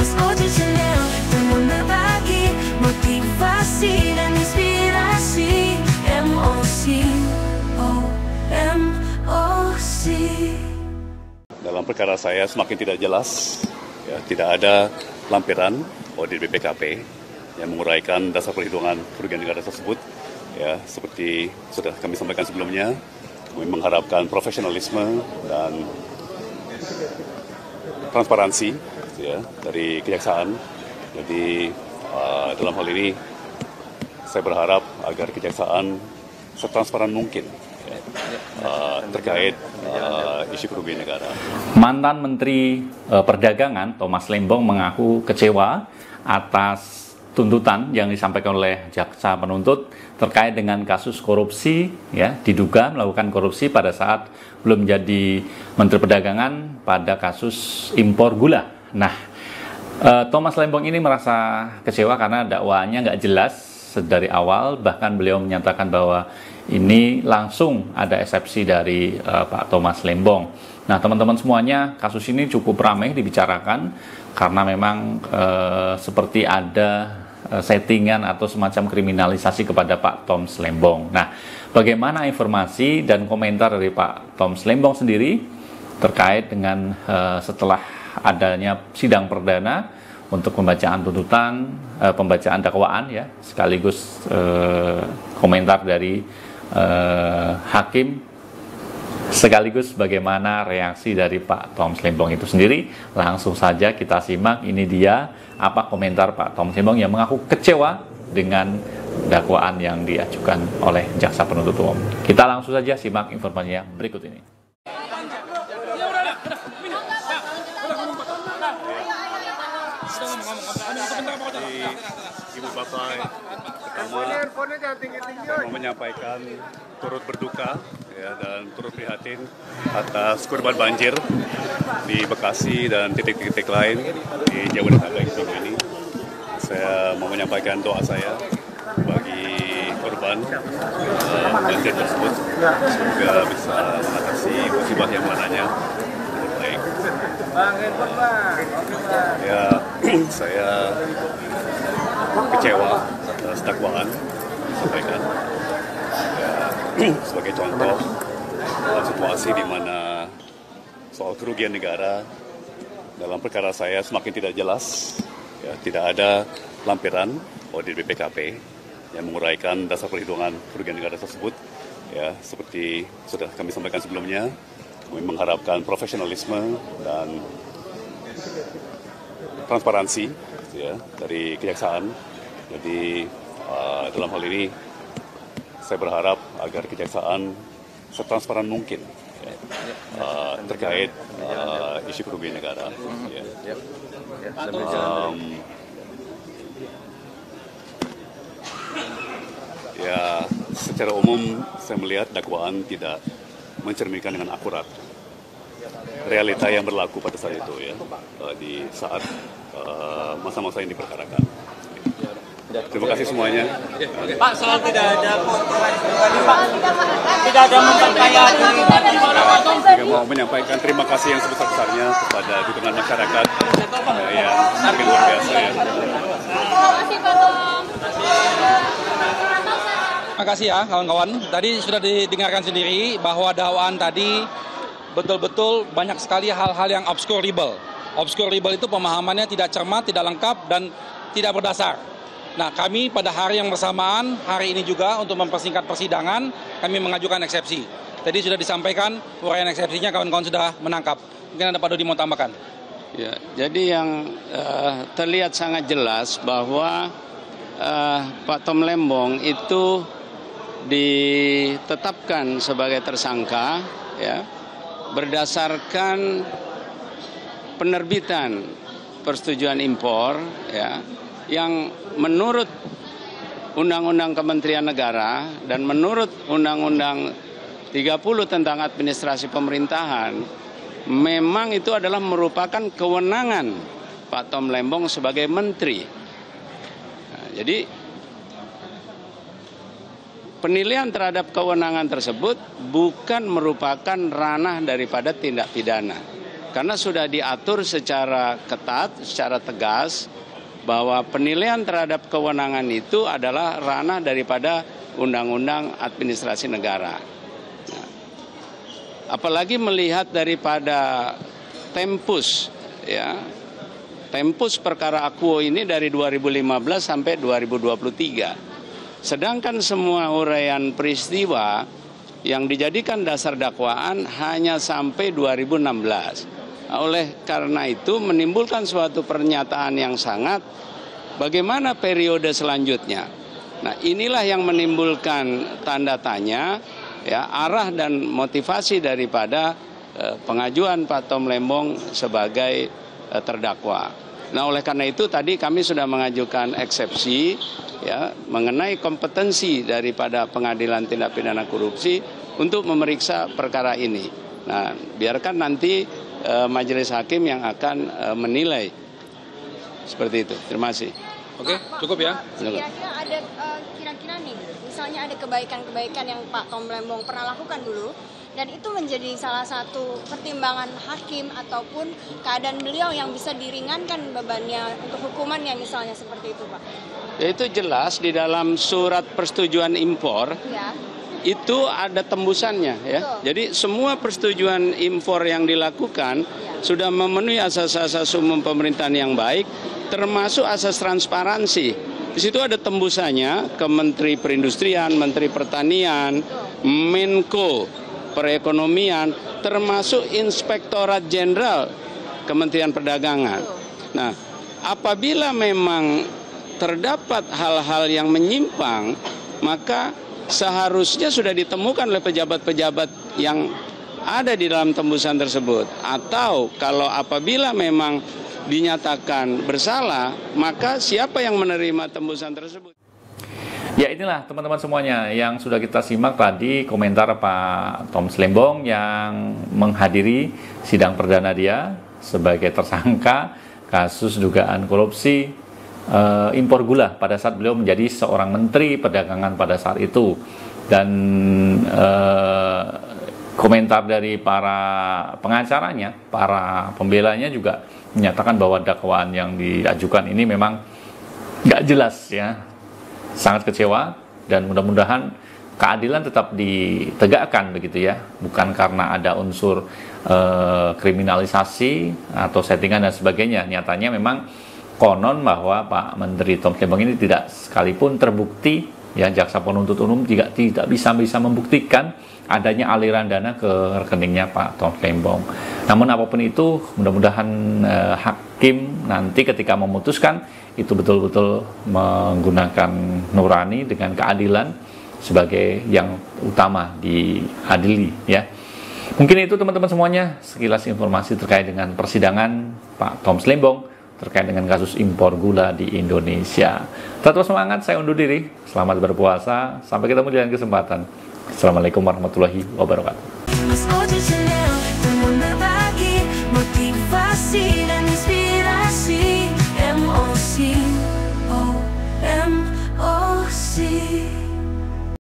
Mas Oji Channel dengan berbagi motivasi dan inspirasi. MOC. Dalam perkara saya semakin tidak jelas, ya, tidak ada lampiran audit BPKP yang menguraikan dasar perhitungan kerugian negara tersebut. Ya, seperti sudah kami sampaikan sebelumnya, kami mengharapkan profesionalisme dan transparansi, ya, dari kejaksaan. Jadi dalam hal ini saya berharap agar kejaksaan setransparan mungkin, ya, terkait isu kerugian negara. Mantan Menteri Perdagangan Thomas Lembong mengaku kecewa atas tuntutan yang disampaikan oleh jaksa penuntut terkait dengan kasus korupsi, ya, diduga melakukan korupsi pada saat belum jadi Menteri Perdagangan pada kasus impor gula. Nah, Thomas Lembong ini merasa kecewa karena dakwaannya nggak jelas dari awal, bahkan beliau menyatakan bahwa ini langsung ada eksepsi dari Pak Thomas Lembong. Nah, teman-teman semuanya, kasus ini cukup ramai dibicarakan karena memang seperti ada settingan atau semacam kriminalisasi kepada Pak Thomas Lembong. Nah, bagaimana informasi dan komentar dari Pak Thomas Lembong sendiri terkait dengan setelah adanya sidang perdana untuk pembacaan tuntutan, pembacaan dakwaan, ya, sekaligus komentar dari hakim, sekaligus bagaimana reaksi dari Pak Thomas Lembong itu sendiri. Langsung saja kita simak, ini dia apa komentar Pak Thomas Lembong yang mengaku kecewa dengan dakwaan yang diajukan oleh jaksa penuntut umum. Kita langsung saja simak informasinya berikut ini. Ibu Bapak, pertama saya mau menyampaikan turut berduka, ya, dan turut prihatin atas korban banjir di Bekasi dan titik-titik lain di Jabodetabek minggu ini. Saya mau menyampaikan doa saya bagi korban banjir tersebut, semoga bisa mengatasi musibah yang mananya baik. Ya, saya kecewa atas dakwaan disampaikan, ya, sebagai contoh situasi di mana soal kerugian negara dalam perkara saya semakin tidak jelas, ya, tidak ada lampiran audit BPKP yang menguraikan dasar perhitungan kerugian negara tersebut. Ya, seperti sudah kami sampaikan sebelumnya, kami mengharapkan profesionalisme dan transparansi, ya, dari kejaksaan. Jadi dalam hal ini saya berharap agar kejaksaan setransparan mungkin, ya, terkait isu kerugian negara. Ya. Ya, secara umum saya melihat dakwaan tidak mencerminkan dengan akurat realita yang berlaku pada saat itu, ya, di saat masa-masa yang diperkarakan. Terima kasih semuanya. Pak, soal tidak ada Pak, tidak ada memperkaya juga mau menyampaikan terima kasih yang sebesar-besarnya kepada dukungan masyarakat yang semakin luar biasa, ya. Terima kasih ya kawan-kawan. Tadi sudah didengarkan sendiri bahwa dakwaan tadi betul-betul banyak sekali hal-hal yang obscurable. Obscurable itu pemahamannya tidak cermat, tidak lengkap, dan tidak berdasar. Nah, kami pada hari yang bersamaan, hari ini juga untuk mempersingkat persidangan, kami mengajukan eksepsi. Tadi sudah disampaikan, uraian eksepsinya kawan-kawan sudah menangkap. Mungkin ada Pak Dodi mau tambahkan. Ya, jadi yang terlihat sangat jelas bahwa Pak Tom Lembong itu ditetapkan sebagai tersangka, ya, berdasarkan penerbitan persetujuan impor, ya, yang menurut Undang-Undang Kementerian Negara dan menurut Undang-Undang 30 tentang administrasi pemerintahan, memang itu adalah merupakan kewenangan Pak Tom Lembong sebagai menteri. Nah, jadi penilaian terhadap kewenangan tersebut bukan merupakan ranah daripada tindak pidana. Karena sudah diatur secara ketat, secara tegas, bahwa penilaian terhadap kewenangan itu adalah ranah daripada Undang-Undang Administrasi Negara. Nah, apalagi melihat daripada tempus, ya, tempus perkara Akuo ini dari 2015 sampai 2023. Sedangkan semua uraian peristiwa yang dijadikan dasar dakwaan hanya sampai 2016. Oleh karena itu menimbulkan suatu pernyataan yang sangat, bagaimana periode selanjutnya. Nah, inilah yang menimbulkan tanda tanya, ya, arah dan motivasi daripada pengajuan Pak Tom Lembong sebagai terdakwa. Nah, oleh karena itu tadi kami sudah mengajukan eksepsi, ya, mengenai kompetensi daripada Pengadilan Tindak Pidana Korupsi untuk memeriksa perkara ini. Nah, biarkan nanti majelis hakim yang akan menilai. Seperti itu. Terima kasih. Oke, cukup ya. Kira-kira ada kira-kira nih, misalnya ada kebaikan-kebaikan yang Pak Tom Lembong pernah lakukan dulu, dan itu menjadi salah satu pertimbangan hakim ataupun keadaan beliau yang bisa diringankan bebannya untuk hukumannya, misalnya seperti itu, Pak. Ya, itu jelas di dalam surat persetujuan impor. Ya. Itu ada tembusannya, ya. Betul. Jadi semua persetujuan impor yang dilakukan sudah memenuhi asas-asas umum pemerintahan yang baik, termasuk asas transparansi. Di situ ada tembusannya ke Menteri Perindustrian, Menteri Pertanian, Menko Perekonomian, termasuk Inspektorat Jenderal Kementerian Perdagangan. Nah, apabila memang terdapat hal-hal yang menyimpang, maka seharusnya sudah ditemukan oleh pejabat-pejabat yang ada di dalam tembusan tersebut. Atau kalau apabila memang dinyatakan bersalah, maka siapa yang menerima tembusan tersebut? Ya, inilah teman-teman semuanya yang sudah kita simak tadi komentar Pak Tom Lembong yang menghadiri sidang perdana dia sebagai tersangka kasus dugaan korupsi impor gula pada saat beliau menjadi seorang menteri perdagangan pada saat itu. Dan komentar dari para pengacaranya, para pembelanya juga menyatakan bahwa dakwaan yang diajukan ini memang nggak jelas, ya, sangat kecewa, dan mudah-mudahan keadilan tetap ditegakkan begitu, ya, bukan karena ada unsur kriminalisasi atau settingan dan sebagainya. Nyatanya memang konon bahwa Pak Menteri Tom Lembong ini tidak sekalipun terbukti, ya, jaksa penuntut umum tidak bisa membuktikan adanya aliran dana ke rekeningnya Pak Tom Lembong. Namun apapun itu, mudah-mudahan hakim nanti ketika memutuskan itu betul-betul menggunakan nurani dengan keadilan sebagai yang utama diadili, ya. Mungkin itu teman-teman semuanya sekilas informasi terkait dengan persidangan Pak Tom Lembong terkait dengan kasus impor gula di Indonesia. Tetap semangat, saya undur diri. Selamat berpuasa. Sampai ketemu di lain kesempatan. Assalamualaikum warahmatullahi wabarakatuh.